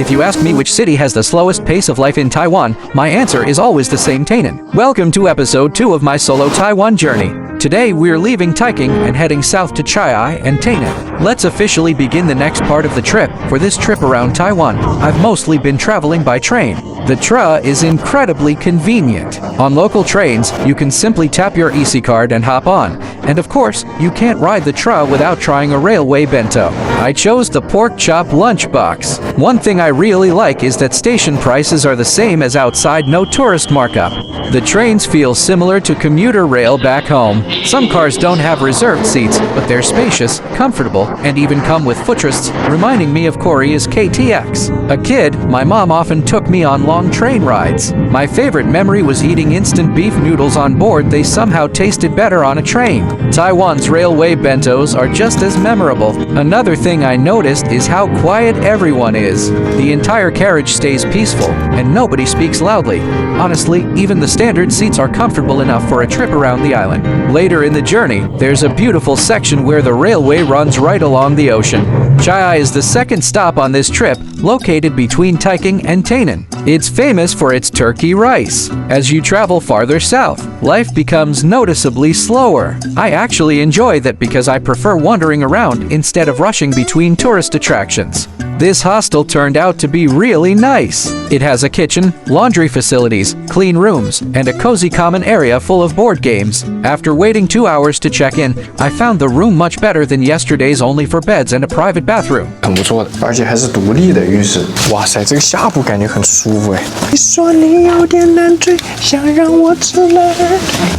If you ask me which city has the slowest pace of life in Taiwan, my answer is always the same: Tainan. Welcome to episode 2 of my solo Taiwan journey. Today we're leaving Taiwan and heading south to Chiayi and Tainan. Let's officially begin the next part of the trip. For this trip around Taiwan, I've mostly been traveling by train. The TRA is incredibly convenient. On local trains, you can simply tap your EC card and hop on. And of course, you can't ride the TRA without trying a railway bento. I chose the pork chop lunchbox. One thing I really like is that station prices are the same as outside, no tourist markup. The trains feel similar to commuter rail back home. Some cars don't have reserved seats, but they're spacious, comfortable, and even come with footrests, reminding me of Korea's KTX. A kid, my mom often took me on long train rides. My favorite memory was eating instant beef noodles on board. They somehow tasted better on a train. Taiwan's railway bentos are just as memorable. Another thing I noticed is how quiet everyone is. The entire carriage stays peaceful, and nobody speaks loudly. Honestly, even the standard seats are comfortable enough for a trip around the island. Later in the journey, there's a beautiful section where the railway runs right along the ocean. Chiayi is the second stop on this trip, located between Taiwan and Tainan. It's famous for its turkey rice. As you travel farther south, life becomes noticeably slower. I actually enjoy that because I prefer wandering around instead of rushing between tourist attractions. This hostel turned out to be really nice. It has a kitchen, laundry facilities, clean rooms, and a cozy common area full of board games. After waiting 2 hours to check in, I found the room much better than yesterday's only for beds and a private bathroom. 很不错的，而且还是独立的浴室。哇塞，这个下铺感觉很舒服哎。你说你有点难追，想让我吃了。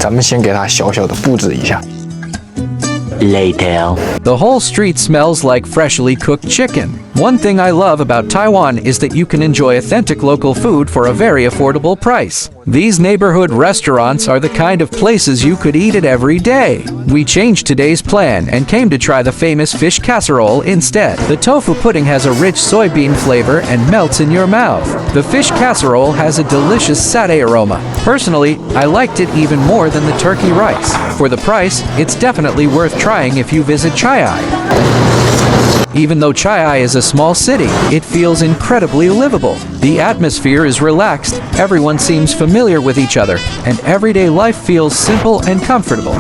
咱们先给它小小的布置一下。Later. The whole street smells like freshly cooked chicken. One thing I love about Taiwan is that you can enjoy authentic local food for a very affordable price. These neighborhood restaurants are the kind of places you could eat at every day. We changed today's plan and came to try the famous fish casserole instead. The tofu pudding has a rich soybean flavor and melts in your mouth. The fish casserole has a delicious satay aroma. Personally, I liked it even more than the turkey rice. For the price, it's definitely worth trying if you visit Chiayi. Even though Chiayi is a small city, it feels incredibly livable. The atmosphere is relaxed, everyone seems familiar with each other, and everyday life feels simple and comfortable.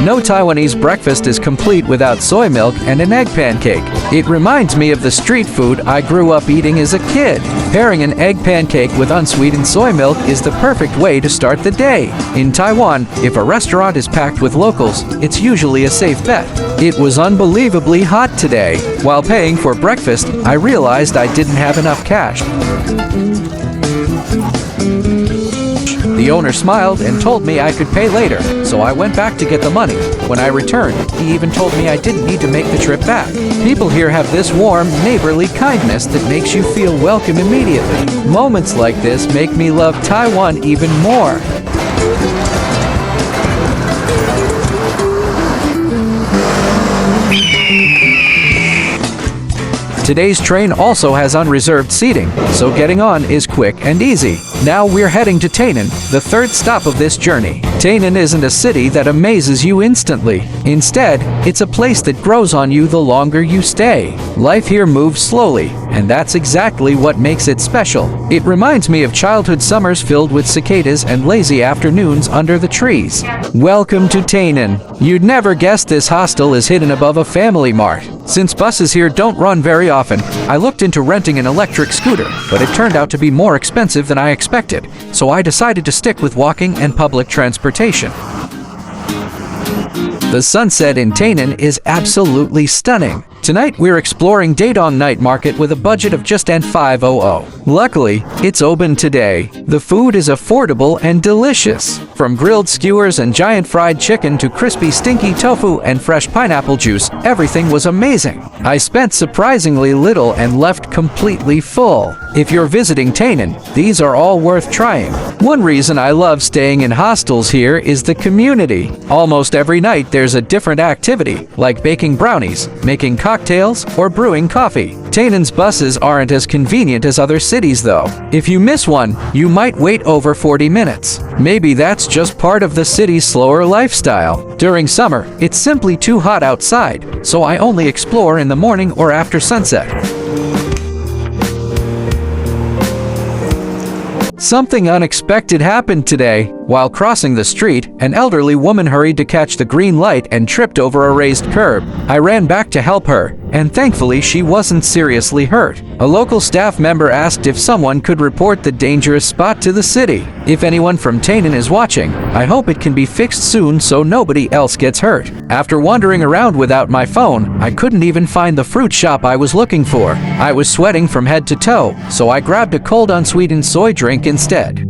No Taiwanese breakfast is complete without soy milk and an egg pancake. It reminds me of the street food I grew up eating as a kid. Pairing an egg pancake with unsweetened soy milk is the perfect way to start the day. In Taiwan, if a restaurant is packed with locals, it's usually a safe bet. It was unbelievably hot today. While paying for breakfast, I realized I didn't have enough cash. The owner smiled and told me I could pay later, so I went back to get the money. When I returned, he even told me I didn't need to make the trip back. People here have this warm, neighborly kindness that makes you feel welcome immediately. Moments like this make me love Taiwan even more. Today's train also has unreserved seating, so getting on is quick and easy. Now we're heading to Tainan, the third stop of this journey. Tainan isn't a city that amazes you instantly. Instead, it's a place that grows on you the longer you stay. Life here moves slowly, and that's exactly what makes it special. It reminds me of childhood summers filled with cicadas and lazy afternoons under the trees. Welcome to Tainan. You'd never guess this hostel is hidden above a family mart. Since buses here don't run very often, I looked into renting an electric scooter, but it turned out to be more expensive than I expected, so I decided to stick with walking and public transportation. The sunset in Tainan is absolutely stunning. Tonight we're exploring Datong Night Market with a budget of just 500. Luckily, it's open today. The food is affordable and delicious. From grilled skewers and giant fried chicken to crispy stinky tofu and fresh pineapple juice, everything was amazing. I spent surprisingly little and left completely full. If you're visiting Tainan, these are all worth trying. One reason I love staying in hostels here is the community. Almost every night there's a different activity, like baking brownies, making cocktails, or brewing coffee. Tainan's buses aren't as convenient as other cities though. If you miss one, you might wait over 40 minutes. Maybe that's just part of the city's slower lifestyle. During summer, it's simply too hot outside, so I only explore in the morning or after sunset. Something unexpected happened today. While crossing the street, an elderly woman hurried to catch the green light and tripped over a raised curb. I ran back to help her, and thankfully she wasn't seriously hurt. A local staff member asked if someone could report the dangerous spot to the city. If anyone from Tainan is watching, I hope it can be fixed soon so nobody else gets hurt. After wandering around without my phone, I couldn't even find the fruit shop I was looking for. I was sweating from head to toe, so I grabbed a cold unsweetened soy drink instead.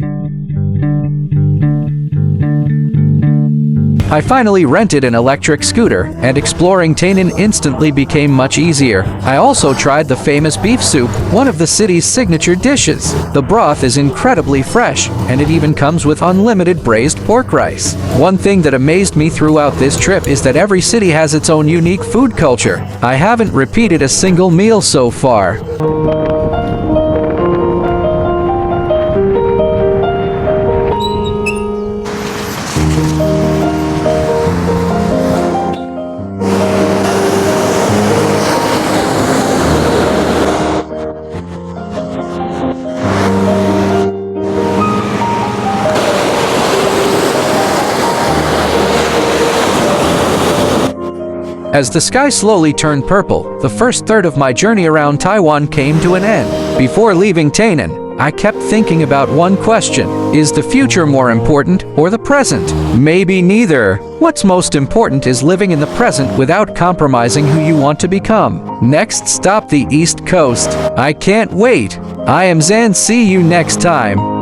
I finally rented an electric scooter, and exploring Tainan instantly became much easier. I also tried the famous beef soup, one of the city's signature dishes. The broth is incredibly fresh, and it even comes with unlimited braised pork rice. One thing that amazed me throughout this trip is that every city has its own unique food culture. I haven't repeated a single meal so far. As the sky slowly turned purple, the first third of my journey around Taiwan came to an end. Before leaving Tainan, I kept thinking about one question. Is the future more important or the present? Maybe neither. What's most important is living in the present without compromising who you want to become. Next stop, the East Coast. I can't wait. I am Zan. See you next time.